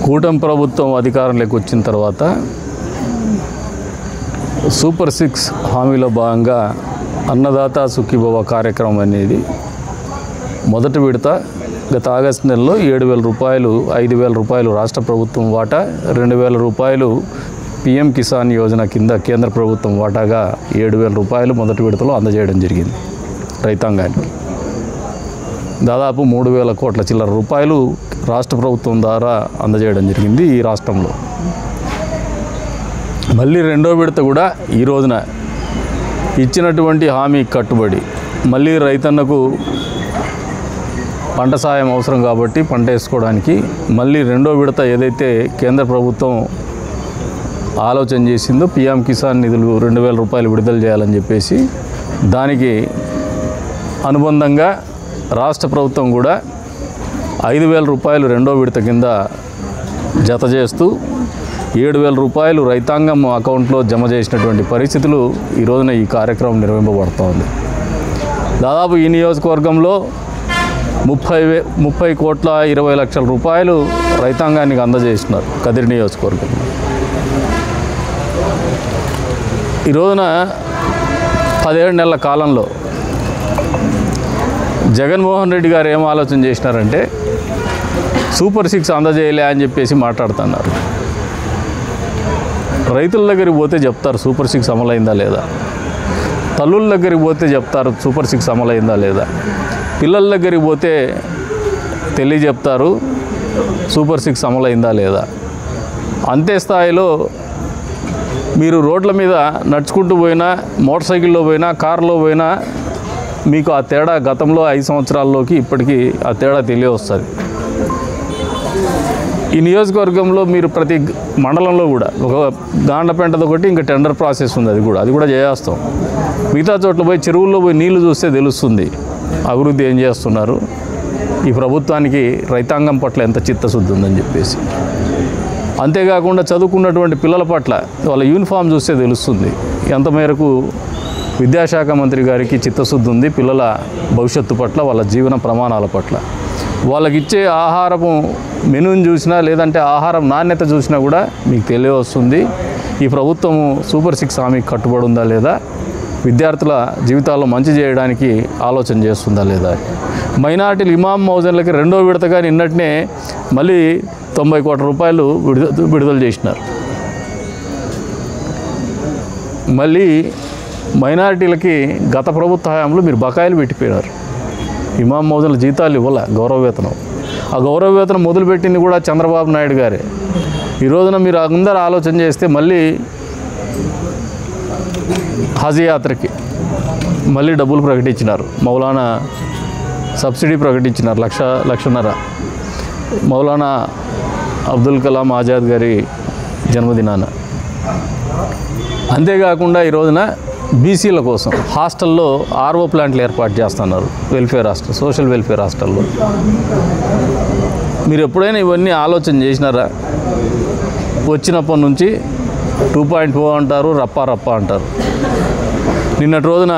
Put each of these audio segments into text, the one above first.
కూటమి ప్రభుత్వం అధికారంలోకి వచ్చిన తర్వాత సూపర్ 6 హామీలో భాగంగా అన్నదాత సుఖీభవ కార్యక్రమం అనేది మొదటి విడత గత ఆగస్టు నెలలో 7,000 రూపాయలు, 5,000 రూపాయలు రాష్ట్ర ప్రభుత్వం వాటా, 2,000 రూపాయలు PM కిసాన్ యోజన కింద కేంద్ర ప్రభుత్వం వాటాగా 7,000 రూపాయలు మొదటి విడతలో అందజేయడం జరిగింది రైతాంగానికి. దాదాపు 3,000 కోట్ల చిల్లర రూపాయలు రాష్ట్ర ప్రభుత్వం ద్వారా అందజేయడం జరిగింది ఈ రాష్ట్రంలో. మళ్ళీ రెండో విడత కూడా ఈ రోజున ఇచ్చినటువంటి హామీ కట్టుబడి మళ్ళీ రైతన్నకు పంట సాయం అవసరం కాబట్టి పంట వేసుకోవడానికి మళ్ళీ రెండో విడత ఏదైతే కేంద్ర ప్రభుత్వం ఆలోచన చేసిందో PM కిసాన్ నిధులు 2,000 రూపాయలు విడుదల చేయాలని చెప్పేసి దానికి అనుబంధంగా రాష్ట్ర ప్రభుత్వం కూడా 5,000 రూపాయలు రెండో విడత కింద జత చేస్తూ 7,000 రూపాయలు రైతాంగం అకౌంట్లో జమ చేసినటువంటి పరిస్థితులు ఈ రోజున ఈ కార్యక్రమం నిర్వహింపబడుతోంది. దాదాపు ఈ నియోజకవర్గంలో 30 కోట్ల 20 లక్షల రూపాయలు రైతాంగానికి అందజేసినారు కదిరి నియోజకవర్గం. ఈ రోజున 17 నెలల కాలంలో జగన్మోహన్ రెడ్డి గారు ఏం ఆలోచన చేసినారంటే సూపర్ 6 అందజేయలే అని చెప్పేసి మాట్లాడుతున్నారు. రైతుల దగ్గరికి పోతే చెప్తారు సూపర్ 6 అమలైందా లేదా, తల్లుల దగ్గరికి పోతే చెప్తారు సూపర్ 6 అమలైందా లేదా, పిల్లల దగ్గరికి పోతే తెలియజెప్తారు సూపర్ 6 అమలైందా లేదా. అంతే స్థాయిలో మీరు రోడ్ల మీద నడుచుకుంటూ పోయినా, మోటార్ సైకిల్లో పోయినా, కారులో పోయినా మీకు ఆ తేడా గతంలో 5 సంవత్సరాల్లోకి ఇప్పటికీ ఆ తేడా తెలియవస్తుంది. ఈ నియోజకవర్గంలో మీరు ప్రతి మండలంలో కూడా ఒక గాండ్లపెంటది ఒకటి ఇంకా టెండర్ ప్రాసెస్ ఉంది, అది కూడా చేస్తాం. మిగతా చోట్ల పోయి చెరువుల్లో పోయి నీళ్లు చూస్తే తెలుస్తుంది అభివృద్ధి ఏం చేస్తున్నారు, ఈ ప్రభుత్వానికి రైతాంగం పట్ల ఎంత చిత్తశుద్ధి ఉందని చెప్పేసి. అంతేకాకుండా చదువుకున్నటువంటి పిల్లల పట్ల వాళ్ళ యూనిఫామ్ చూస్తే తెలుస్తుంది ఎంత మేరకు విద్యాశాఖ మంత్రి గారికి చిత్తశుద్ధి ఉంది పిల్లల భవిష్యత్తు పట్ల, వాళ్ళ జీవన ప్రమాణాల పట్ల. వాళ్ళకి ఇచ్చే ఆహారము మెనూని చూసినా లేదంటే ఆహారం నాణ్యత చూసినా కూడా మీకు తెలియవస్తుంది ఈ ప్రభుత్వము సూపర్ 6 హామీకి కట్టుబడి ఉందా లేదా, విద్యార్థుల జీవితాల్లో మంచి చేయడానికి ఆలోచన చేస్తుందా లేదా. మైనార్టీలు ఇమాం మౌజన్లకి రెండో విడతగా నిన్నటినే మళ్ళీ 90 కోట్ల రూపాయలు విడుదల చేసినారు. మళ్ళీ మైనారిటీలకి గత ప్రభుత్వ హయాంలో మీరు బకాయిలు పెట్టిపోయినారు. ఇమాం మౌజన్ల జీతాలు ఇవ్వాల, గౌరవ వేతనం. ఆ గౌరవ వేతనం మొదలుపెట్టింది కూడా చంద్రబాబు నాయుడు గారే. ఈ రోజున మీరు అందరూ ఆలోచన చేస్తే మళ్ళీ హజ్ యాత్రకి మళ్ళీ డబ్బులు ప్రకటించినారు. మౌలానా సబ్సిడీ ప్రకటించినారు 1,00,000 మౌలానా అబ్దుల్ కలాం ఆజాద్ గారి జన్మదినాన. అంతేకాకుండా ఈ రోజున బీసీల కోసం హాస్టల్లో RO ప్లాంట్లు ఏర్పాటు చేస్తున్నారు, వెల్ఫేర్ హాస్టల్, సోషల్ వెల్ఫేర్ హాస్టల్లో. మీరు ఎప్పుడైనా ఇవన్నీ ఆలోచన చేసినారా? వచ్చినప్పటి నుంచి 2.0 అంటారు, రప్ప అంటారు. నిన్నటి రోజున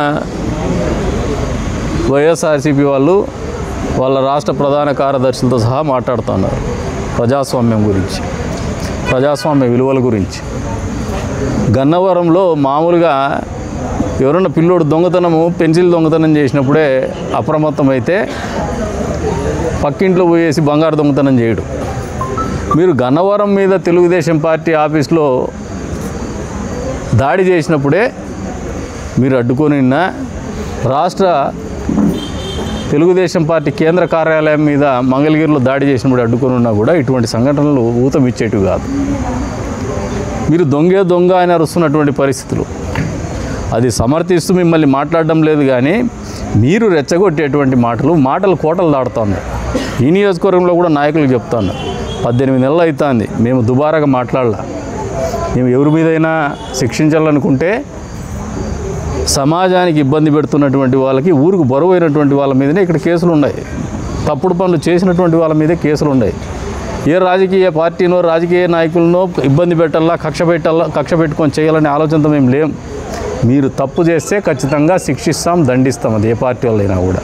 వైఎస్ఆర్సీపీ వాళ్ళు వాళ్ళ రాష్ట్ర ప్రధాన కార్యదర్శులతో సహా మాట్లాడుతున్నారు ప్రజాస్వామ్యం గురించి, ప్రజాస్వామ్య విలువల గురించి. గన్నవరంలో మామూలుగా ఎవరన్నా పిల్లోడు పెన్సిల్ దొంగతనం చేసినప్పుడే అప్రమత్తమైతే పక్కింట్లో పోయేసి బంగారు దొంగతనం చేయడు. మీరు గన్నవరం మీద తెలుగుదేశం పార్టీ ఆఫీస్లో దాడి చేసినప్పుడే మీరు అడ్డుకొని రాష్ట్ర తెలుగుదేశం పార్టీ కేంద్ర కార్యాలయం మీద మంగళగిరిలో దాడి చేసినప్పుడు అడ్డుకొని ఉన్నా కూడా ఇటువంటి సంఘటనలు ఊతమిచ్చేటివి కాదు. మీరు దొంగ అని అరుస్తున్నటువంటి పరిస్థితులు. అది సమర్థిస్తూ మిమ్మల్ని మాట్లాడడం లేదు, కానీ మీరు రెచ్చగొట్టేటువంటి మాటలు కోటలు దాడుతున్నాయి. ఈ నియోజకవర్గంలో కూడా నాయకులు చెప్తాను 18 నెలలు అవుతుంది మేము దుబారాగా మాట్లాడలా. మేము ఎవరి మీదైనా శిక్షించాలనుకుంటే సమాజానికి ఇబ్బంది పెడుతున్నటువంటి వాళ్ళకి, ఊరికి బరువు అయినటువంటి వాళ్ళ మీదనే ఇక్కడ కేసులు ఉన్నాయి. తప్పుడు పనులు చేసినటువంటి వాళ్ళ మీదే కేసులు ఉన్నాయి. ఏ రాజకీయ పార్టీనో రాజకీయ నాయకులనో ఇబ్బంది పెట్టాలా, కక్ష పెట్టుకొని చేయాలనే ఆలోచనతో మేము లేం. మీరు తప్పు చేస్తే ఖచ్చితంగా శిక్షిస్తాం, దండిస్తాం. అది ఏ పార్టీ వాళ్ళైనా కూడా.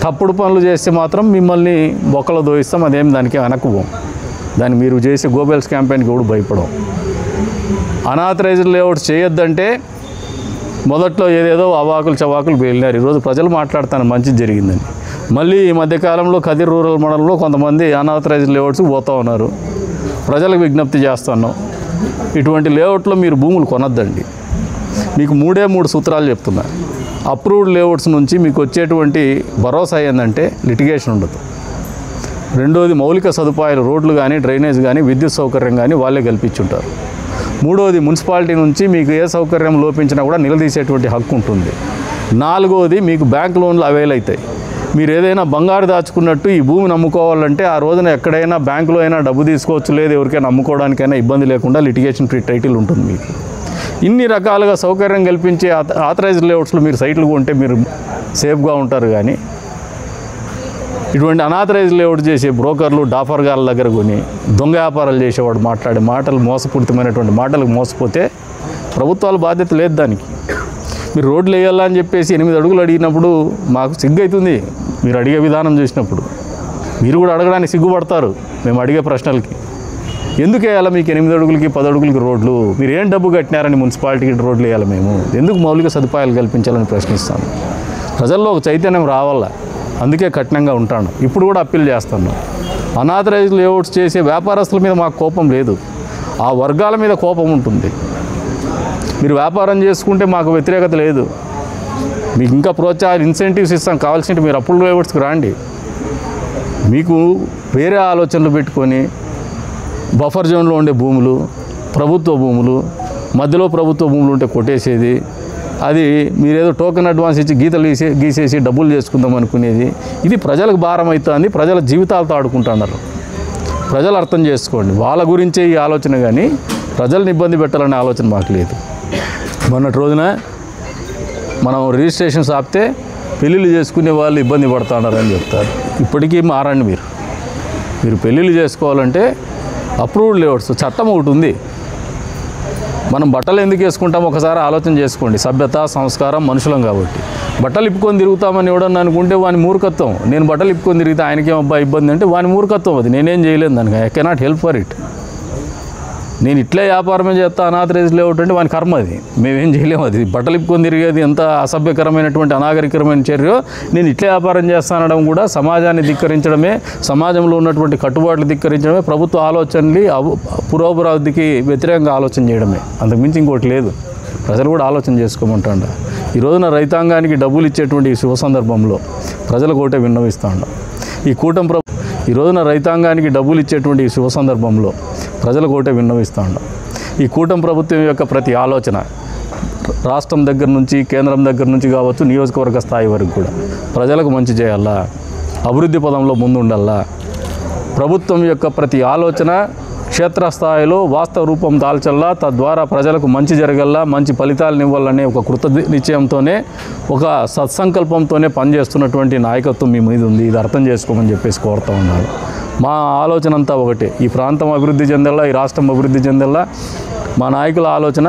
తప్పుడు పనులు చేస్తే మాత్రం మిమ్మల్ని బొక్కలో దోయిస్తాం, అదేం దానికి వెనక్కు పోం. దాన్ని మీరు చేసే గోబెల్స్ క్యాంపెయిన్కి కూడా భయపడం. అనాథరైజ్డ్ లేఅవుట్స్ చేయొద్దంటే మొదట్లో ఏదేదో అవాకులు చవాకులు వెళ్ళినారు. ఈరోజు ప్రజలు మాట్లాడుతాను మంచిది జరిగిందని. మళ్ళీ ఈ మధ్యకాలంలో కదిర్ రూరల్ మండలంలో కొంతమంది అనాథరైజ్డ్ లేఅవుట్స్ పోతూ ఉన్నారు. ప్రజలకు విజ్ఞప్తి చేస్తున్నాం, ఇటువంటి లేఅవుట్లో మీరు భూములు కొనొద్దండి. మీకు 3 సూత్రాలు చెప్తున్నా. అప్రూవ్డ్ లేఅవుట్స్ నుంచి మీకు వచ్చేటువంటి భరోసా ఏంటంటే లిటిగేషన్ ఉండదు. రెండోది మౌలిక సదుపాయాలు, రోడ్లు కానీ, డ్రైనేజ్ కానీ, విద్యుత్ సౌకర్యం కానీ వాళ్ళే కల్పించుంటారు. మూడోది మున్సిపాలిటీ నుంచి మీకు ఏ సౌకర్యం లోపించినా కూడా నిలదీసేటువంటి హక్కు ఉంటుంది. నాలుగోది మీకు బ్యాంక్ లోన్లు అవైల్ అవుతాయి. మీరు ఏదైనా బంగారు దాచుకున్నట్టు ఈ భూమిని అమ్ముకోవాలంటే ఆ రోజున ఎక్కడైనా బ్యాంకులో అయినా డబ్బు తీసుకోవచ్చు, లేదు ఎవరికైనా అమ్ముకోవడానికైనా ఇబ్బంది లేకుండా లిటిగేషన్ ఫ్రీ టైటిల్ ఉంటుంది మీకు. ఇన్ని రకాలుగా సౌకర్యం కల్పించే ఆథరైజ్డ్ లేఅవుట్స్లో మీరు సైట్లు కొంటే మీరు సేఫ్గా ఉంటారు. కానీ ఇటువంటి అనాథరైజ్డ్ లేఅవుట్ చేసే బ్రోకర్లు, డాఫర్గాల దగ్గర కొని దొంగ వ్యాపారాలు చేసేవాడు మాట్లాడే మాటలు, మోసపూరితమైనటువంటి మాటలకు మోసపోతే ప్రభుత్వాల బాధ్యత లేదు దానికి. మీరు రోడ్లు వేయాలని చెప్పేసి 8 అడుగులు అడిగినప్పుడు మాకు సిగ్గు అవుతుంది. మీరు అడిగే విధానం చూసినప్పుడు మీరు కూడా అడగడానికి సిగ్గుపడతారు. మేము అడిగే ప్రశ్నలకి ఎందుకు వేయాలా మీకు 8 అడుగులకి 10 అడుగులకి రోడ్లు? మీరు ఏం డబ్బు కట్టినారని మున్సిపాలిటీకి రోడ్లు వేయాలి? మేము ఎందుకు మౌలిక సదుపాయాలు కల్పించాలని ప్రశ్నిస్తాను. ప్రజల్లో ఒక చైతన్యం రావాలా, అందుకే కఠినంగా ఉంటాను. ఇప్పుడు కూడా అప్పీల్ చేస్తాను. అనాథరైజ్డ్ లేఅవుట్స్ చేసే వ్యాపారస్తుల మీద మాకు కోపం లేదు, ఆ వర్గాల మీద కోపం ఉంటుంది. మీరు వ్యాపారం చేసుకుంటే మాకు వ్యతిరేకత లేదు. మీకు ఇంకా ప్రోత్సాహాలు, ఇన్సెంటివ్స్ ఇస్తాం. కావాల్సింటే మీరు అప్రూవ్డ్ లేఅవుట్స్కి రాండి. మీకు వేరే ఆలోచనలు పెట్టుకొని బఫర్ జోన్లో ఉండే భూములు, ప్రభుత్వ భూములు, మధ్యలో ప్రభుత్వ భూములు ఉంటే కొట్టేసేది, అది మీరేదో టోకెన్ అడ్వాన్స్ ఇచ్చి గీసేసి డబ్బులు చేసుకుందాం అనుకునేది, ఇది ప్రజలకు భారం అవుతుంది. ప్రజల జీవితాలతో ఆడుకుంటున్నారు. ప్రజలు అర్థం చేసుకోండి. వాళ్ళ గురించే ఈ ఆలోచన, కానీ ప్రజలను ఇబ్బంది పెట్టాలనే ఆలోచన మాకు లేదు. మొన్నటి రోజున మనం రిజిస్ట్రేషన్స్ ఆపితే పెళ్ళిళ్ళు చేసుకునే వాళ్ళు ఇబ్బంది పడుతున్నారని చెప్తారు. ఇప్పటికీ మారండి. మీరు పెళ్ళిళ్ళు చేసుకోవాలంటే అప్రూవ్డ్ లేఅవుట్స్ చట్టం ఒకటి ఉంది. మనం బట్టలు ఎందుకు వేసుకుంటాం ఒకసారి ఆలోచన చేసుకోండి. సభ్యత, సంస్కారం, మనుషులం కాబట్టి. బట్టలు ఇప్పుకొని తిరుగుతామని ఎవడన్నా అనుకుంటే వాని మూర్ఖత్వం. నేను బట్టలు ఇప్పుకొని తిరిగితే ఆయనకేం అబ్బా ఇబ్బంది అంటే వాని మూర్ఖత్వం. అది నేనేం చేయలేను దానికి. I cannot help for it. నేను ఇట్లే వ్యాపారమే చేస్తా అనాథరైజ్డ్ లేఅవుట్ అంటే వాని కర్మ, అది మేమేం చేయలేము. అది బట్టలు ఇప్పుకొని తిరిగేది ఎంత అసభ్యకరమైనటువంటి అనాగరికరమైన చర్యో, నేను ఇట్లే వ్యాపారం చేస్తానడం కూడా సమాజాన్ని ధిక్కరించడమే, సమాజంలో ఉన్నటువంటి కట్టుబాట్లు ధిక్కరించడమే, ప్రభుత్వ ఆలోచనలు పురోభివృద్ధికి వ్యతిరేకంగా ఆలోచన చేయడమే. అంతకుమించి ఇంకోటి లేదు. ప్రజలు కూడా ఆలోచన చేసుకోమంటాండ. ఈ రోజున రైతాంగానికి డబ్బులు ఇచ్చేటువంటి ఈ శుభ సందర్భంలో ప్రజలకు ఒకటే విన్నవిస్తూ ఉన్నాం. ఈ రోజున రైతాంగానికి డబ్బులు ఇచ్చేటువంటి ఈ శుభ సందర్భంలో ప్రజలకు ఒకటే విన్నవిస్తూ ఉన్నాం. ఈ కూటమి ప్రభుత్వం యొక్క ప్రతి ఆలోచన రాష్ట్రం దగ్గర నుంచి, కేంద్రం దగ్గర నుంచి కావచ్చు, నియోజకవర్గ స్థాయి వరకు కూడా ప్రజలకు మంచి చేయాలా, అభివృద్ధి పదంలో ముందుండాలా. ప్రభుత్వం యొక్క ప్రతి ఆలోచన క్షేత్రస్థాయిలో వాస్తవ రూపం దాల్చల్లా, తద్వారా ప్రజలకు మంచి జరగల్లా, మంచి ఫలితాలను ఇవ్వాలనే ఒక కృత నిశ్చయంతోనే, ఒక సత్సంకల్పంతోనే పనిచేస్తున్నటువంటి నాయకత్వం మీ మీద ఉంది. ఇది అర్థం చేసుకోమని చెప్పేసి కోరుతూ ఉన్నాను. మా ఆలోచన అంతా ఒకటే. ఈ ప్రాంతం అభివృద్ధి చెందాలా, ఈ రాష్ట్రం అభివృద్ధి చెందాలా. మా నాయకుల ఆలోచన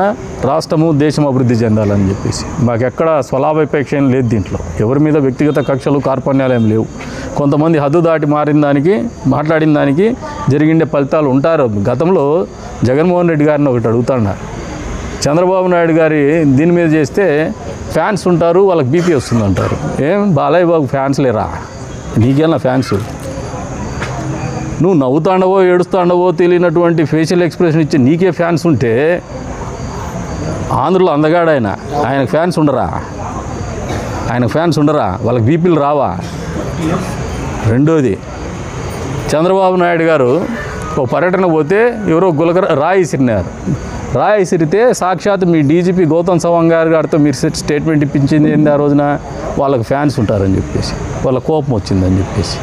రాష్ట్రము, దేశం అభివృద్ధి చెందాలని చెప్పేసి. మాకెక్కడ స్వలాభాపేక్ష ఏం లేదు దీంట్లో. ఎవరి మీద వ్యక్తిగత కక్షలు, కార్పణ్యాలు ఏం లేవు. కొంతమంది హద్దు దాటి మాట్లాడిన దానికి జరిగిండే ఫలితాలు ఉంటారు. గతంలో జగన్మోహన్ రెడ్డి గారిని ఒకటి అడుగుతాను. చంద్రబాబు నాయుడు గారి దీని మీద చేస్తే ఫ్యాన్స్ ఉంటారు, వాళ్ళకి బీపీ వస్తుందంటారు. ఏం బాలయ్య బాబు ఫ్యాన్స్ లేరా? నీకేనా ఫ్యాన్స్? నువ్వు నవ్వుతాండవో ఏడుస్తాండవో తెలియనటువంటి ఫేషియల్ ఎక్స్ప్రెషన్ ఇచ్చి నీకే ఫ్యాన్స్ ఉంటే ఆంధ్రలో అందగాడు ఆయనకు ఫ్యాన్స్ ఉండరా? వాళ్ళకి బీపీలు రావా? రెండోది, చంద్రబాబు నాయుడు గారు ఒక పర్యటన పోతే ఎవరో రాయి ఇసిరితే సాక్షాత్ మీ డీజీపీ గౌతమ్ సవాంగ్ గారితో మీరు స్టేట్మెంట్ ఇప్పించింది ఏంది? ఆ రోజున వాళ్ళకి ఫ్యాన్స్ ఉంటారని చెప్పేసి, వాళ్ళ కోపం వచ్చిందని చెప్పేసి.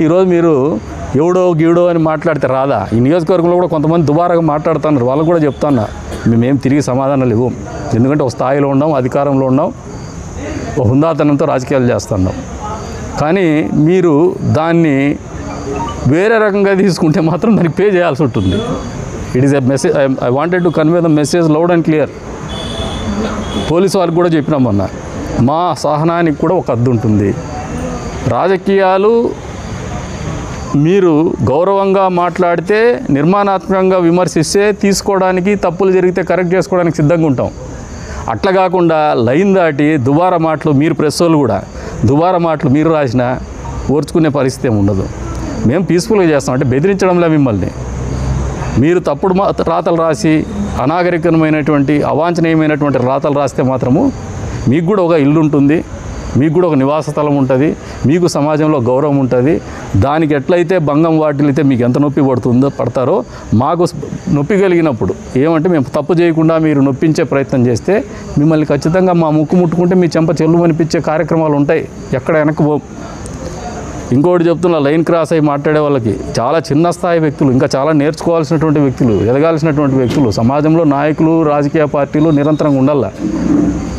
ఈరోజు మీరు ఎవడో గీడో అని మాట్లాడితే రాదా? ఈ నియోజకవర్గంలో కూడా కొంతమంది దుబారాగా మాట్లాడుతున్నారు. వాళ్ళకు కూడా చెప్తాను, మేమేం తిరిగి సమాధానాలు ఇవ్వం. ఎందుకంటే ఒక స్థాయిలో ఉన్నాం, అధికారంలో ఉన్నాం, ఒక హుందాతనంతో రాజకీయాలు చేస్తున్నాం. కానీ మీరు దాన్ని వేరే రకంగా తీసుకుంటే మాత్రం దానికి పే చేయాల్సి ఉంటుంది. It is a message. I wanted to convey the message loud and clear. Police వారికి కూడా చెప్పినాం మొన్న, మా సహనానికి కూడా ఒక హద్దు ఉంటుంది. రాజకీయాలు మీరు గౌరవంగా మాట్లాడితే, నిర్మాణాత్మకంగా విమర్శిస్తే తీసుకోవడానికి, తప్పులు జరిగితే కరెక్ట్ చేసుకోవడానికి సిద్ధంగా ఉంటాం. అట్లా కాకుండా లైన్ దాటి దుబారా మాటలు, మీరు ప్రెస్ వాళ్ళు కూడా దుబారా మాటలు మీరు రాసినా ఓర్చుకునే పరిస్థితి ఏమి ఉండదు. మేము పీస్ఫుల్గా చేస్తాం, అంటే బెదిరించడంలో మిమ్మల్ని. మీరు తప్పుడు రాతలు రాసి అనాగరికమైనటువంటి అవాంఛనీయమైనటువంటి రాతలు రాస్తే మాత్రము మీకు కూడా ఒక ఇల్లు ఉంటుంది, మీకు కూడా ఒక నివాస స్థలం ఉంటుంది, మీకు సమాజంలో గౌరవం ఉంటుంది. దానికి ఎట్లయితే భంగం వాటిల్లితే మీకు ఎంత నొప్పి పడతారో మాకు నొప్పి కలిగినప్పుడు ఏమంటే మేము తప్పు చేయకుండా మీరు నొప్పించే ప్రయత్నం చేస్తే మిమ్మల్ని ఖచ్చితంగా మా ముక్కు ముట్టుకుంటే మీ చెంప చెల్లు అనిపించే కార్యక్రమాలు ఉంటాయి. ఎక్కడ వెనక్కి పో. ఇంకోటి చెప్తున్నా, లైన్ క్రాస్ అయ్యి మాట్లాడే వాళ్ళకి చాలా చిన్న స్థాయి వ్యక్తులు, ఇంకా చాలా నేర్చుకోవాల్సినటువంటి వ్యక్తులు, ఎదగాల్సినటువంటి వ్యక్తులు, సమాజంలో నాయకులు, రాజకీయ పార్టీలు నిరంతరంగా ఉండాల.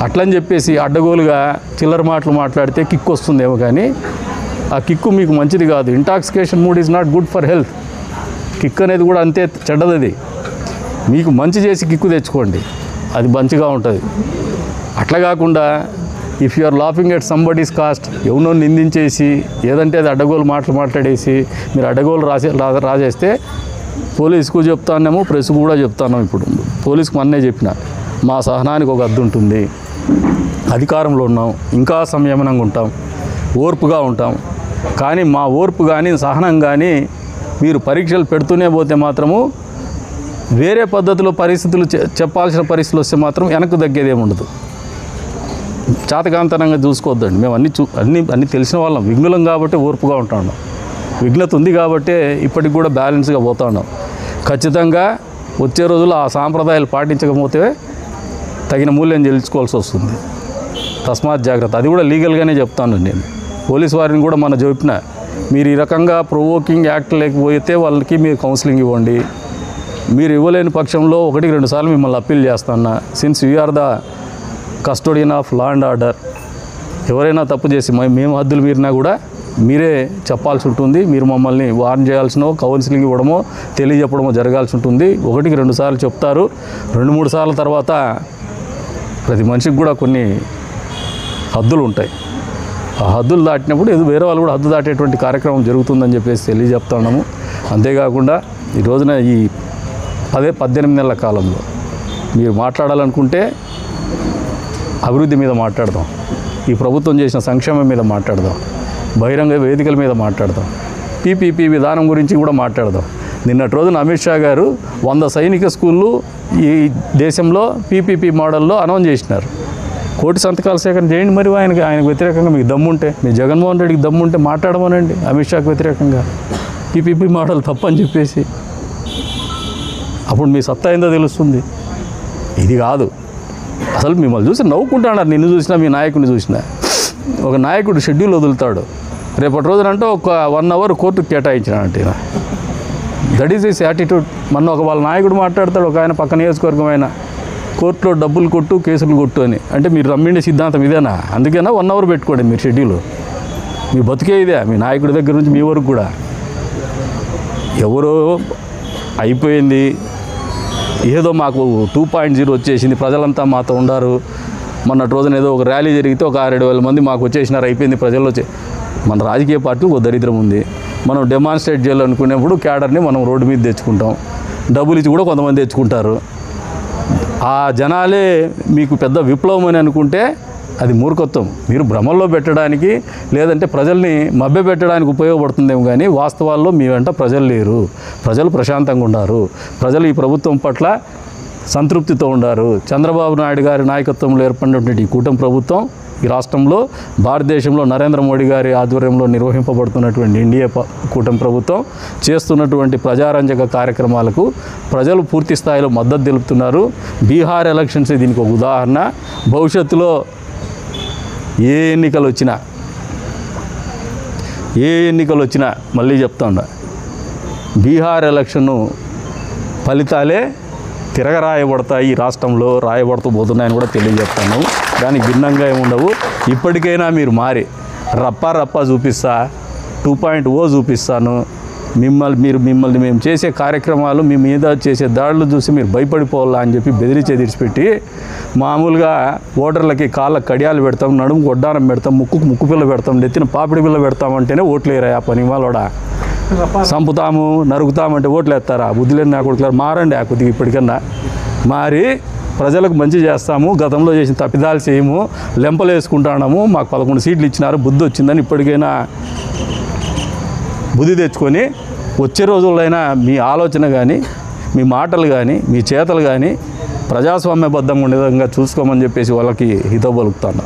అట్లని చెప్పేసి అడ్డగోలుగా చిల్లర మాటలు మాట్లాడితే కిక్ వస్తుందేమో, కానీ ఆ కిక్కు మీకు మంచిది కాదు. Intoxication mood is not good for health. Kick అనేది కూడా అంతే చెడ్డది. మీకు మంచి చేసి కిక్కు తెచ్చుకోండి, అది మంచిగా ఉంటుంది. అట్లా కాకుండా if you are laughing at somebody's cost, ఎవరినో నిందించేసి ఏదంటే అది అడ్డగోలు మాటలు మాట్లాడేసి మీరు అడ్డగోలు రాసేస్తే పోలీసుకు చెప్తానేమో, ప్రెస్కు కూడా చెప్తాను. ఇప్పుడు పోలీసుకు మొన్నే చెప్పిన, మా సహనానికి ఒక హద్దు ఉంటుంది. అధికారంలో ఉన్నాం, ఇంకా సంయమనంగా ఉంటాం, ఓర్పుగా ఉంటాం. కానీ మా ఓర్పు కానీ సహనం కానీ మీరు పరీక్షలు పెడుతూనే పోతే మాత్రము వేరే పద్ధతిలో పరిస్థితులు చెప్పాల్సిన పరిస్థితులు వస్తే మాత్రం వెనక్కు తగ్గేదేమి ఉండదు. చాతకాంతనంగా చూసుకోవద్దండి. మేము అన్నీ తెలిసిన వాళ్ళం, విఘ్నులం కాబట్టి ఓర్పుగా ఉంటాం. విఘ్నత ఉంది కాబట్టి ఇప్పటికి కూడా బ్యాలెన్స్గా పోతా ఉన్నాం. ఖచ్చితంగా వచ్చే రోజుల్లో ఆ సాంప్రదాయాలు పాటించకపోతే తగిన మూల్యం చెల్లించుకోవాల్సి వస్తుంది. తస్మాత్ జాగ్రత్త. అది కూడా లీగల్గానే చెప్తాను నేను. పోలీస్ వారిని కూడా మన చెప్పిన, మీరు ఈ రకంగా ప్రొవోకింగ్ యాక్ట్ లేకపోతే వాళ్ళకి మీరు కౌన్సిలింగ్ ఇవ్వండి. మీరు ఇవ్వలేని పక్షంలో 1-2 సార్లు మిమ్మల్ని అప్పీల్ చేస్తున్నా. Since we're the custodian of law and order. ఎవరైనా తప్పు చేసి మేము హద్దులు మీరినా కూడా మీరే చెప్పాల్సి ఉంటుంది. మీరు మమ్మల్ని వార్న్ చేయాల్సినో, కౌన్సిలింగ్ ఇవ్వడమో, తెలియజెప్పడమో జరగాల్సి ఉంటుంది. 1-2 సార్లు చెప్తారు. 2-3 సార్ల తర్వాత ప్రతి మనిషికి కూడా కొన్ని హద్దులు ఉంటాయి. ఆ హద్దులు దాటినప్పుడు వేరే వాళ్ళు కూడా హద్దు దాటేటువంటి కార్యక్రమం జరుగుతుందని చెప్పేసి తెలియజెప్తున్నాము. అంతేకాకుండా ఈ రోజున ఈ 18 నెలల కాలంలో మీరు మాట్లాడాలనుకుంటే అభివృద్ధి మీద మాట్లాడదాం, ఈ ప్రభుత్వం చేసిన సంక్షేమం మీద మాట్లాడదాం, బహిరంగ వేదికల మీద మాట్లాడదాం, పీపీపీ విధానం గురించి కూడా మాట్లాడదాం. నిన్నటి రోజున అమిత్ షా గారు 100 సైనిక స్కూళ్ళు ఈ దేశంలో పీపీపీ మోడల్లో అనౌన్స్ చేసినారు. 1 కోటి సంతకాల సేకరణ చేయండి. మరి ఆయనకు వ్యతిరేకంగా మీకు దమ్ముంటే, మీ జగన్మోహన్ రెడ్డికి దమ్ముంటే మాట్లాడమనండి అమిత్ షాకి వ్యతిరేకంగా పీపీపీ మోడల్ తప్పని చెప్పేసి. అప్పుడు మీ సత్తా ఏందో తెలుస్తుంది. ఇది కాదు, అసలు మిమ్మల్ని చూసి నవ్వుకుంటున్నారు. నిన్ను చూసినా, మీ నాయకుడిని చూసినా. ఒక నాయకుడు షెడ్యూల్ వదులుతాడు, రేపటి రోజునంటే ఒక 1 అవర్ కోర్టుకు కేటాయించినాడంటే. That is his attitude. మన వాళ్ళ నాయకుడు మాట్లాడతాడు, ఒక ఆయన పక్క నియోజకవర్గం అయినా కోర్టులో డబ్బులు కొట్టు, కేసులు కొట్టు అని. అంటే మీరు రమ్మిండే సిద్ధాంతం ఇదేనా? అందుకేనా 1 అవర్ పెట్టుకోండి మీరు షెడ్యూల్. మీ బతికే ఇదే, మీ నాయకుడి దగ్గర నుంచి మీ వరకు కూడా. ఎవరో అయిపోయింది, ఏదో మాకు 2.0 వచ్చేసింది, ప్రజలంతా మాతో ఉండారు. మొన్నటి రోజున ఏదో ఒక ర్యాలీ జరిగితే ఒక 6-7 మంది మాకు వచ్చేసినారు, అయిపోయింది ప్రజల్లో. మన రాజకీయ పార్టీకి ఒక దరిద్రం ఉంది. మనం డెమాన్స్ట్రేట్ చేయాలనుకునేప్పుడు క్యాడర్ని మనం రోడ్డు మీద తెచ్చుకుంటాం, డబ్బులు ఇచ్చి కూడా కొంతమంది తెచ్చుకుంటారు. ఆ జనాలే మీకు పెద్ద విప్లవం అని అనుకుంటే అది మూర్ఖత్వం. మీరు భ్రమల్లో పెట్టడానికి, లేదంటే ప్రజల్ని మభ్యపెట్టడానికి ఉపయోగపడుతుందేమో, కానీ వాస్తవాల్లో మీ వెంట ప్రజలు లేరు. ప్రజలు ప్రశాంతంగా ఉన్నారు. ప్రజలు ఈ ప్రభుత్వం పట్ల సంతృప్తితో ఉన్నారు. చంద్రబాబు నాయుడు గారి నాయకత్వంలో ఏర్పడినటువంటి ఈ కూటమి ప్రభుత్వం ఈ రాష్ట్రంలో, భారతదేశంలో నరేంద్ర మోడీ గారి ఆధ్వర్యంలో నిర్వహింపబడుతున్నటువంటి ఎన్డీఏ కూటమి ప్రభుత్వం చేస్తున్నటువంటి ప్రజారంజక కార్యక్రమాలకు ప్రజలు పూర్తి స్థాయిలో మద్దతు తెలుపుతున్నారు. బీహార్ ఎలక్షన్స్ దీనికి ఒక ఉదాహరణ. భవిష్యత్తులో ఏ ఎన్నికలు వచ్చినా మళ్ళీ చెప్తాను, బీహార్ ఎలక్షన్ ఫలితాలే తిరగరాయబడతాయి, ఈ రాష్ట్రంలో రాయబడుతూ పోతున్నాయని కూడా తెలియజేస్తాను. దానికి భిన్నంగా ఏముండవు. ఇప్పటికైనా మీరు మారి రప్పా చూపిస్తా, 2.0 చూపిస్తాను. మిమ్మల్ని మేము చేసే కార్యక్రమాలు, మీ మీద చేసే దాడులు చూసి మీరు భయపడిపోవాలా అని చెప్పి బెదిరించి ఎదిరిచిపెట్టి, మామూలుగా ఓటర్లకి కాళ్ళ కడియాలు పెడతాం, నడుము గొడ్డారం పెడతాం, ముక్కు పిల్ల పెడతాం, నెత్తిన పాపిడి పిల్ల పెడతామంటేనే ఓట్లు వేయరా ఆ పని వాళ్ళోడా. చంపుతాము నరుకుతామంటే ఓట్లు వేస్తారా? బుద్ధి లేని నా కొడుకులారు మారండి ఆ కొద్దిగా ఇప్పటికన్నా మారి ప్రజలకు మంచి చేస్తాము, గతంలో చేసిన తప్పిదాలు చేయము, లెంపలు వేసుకుంటున్నాము, మాకు 11 సీట్లు ఇచ్చినారు, బుద్ధి వచ్చిందని ఇప్పటికైనా బుద్ధి తెచ్చుకొని వచ్చే రోజుల్లో మీ ఆలోచన కానీ మీ మాటలు కానీ మీ చేతలు కానీ ప్రజాస్వామ్యబద్ధంగా ఉండే విధంగా చూసుకోమని చెప్పేసి వాళ్ళకి హితవు పలుకుతాను.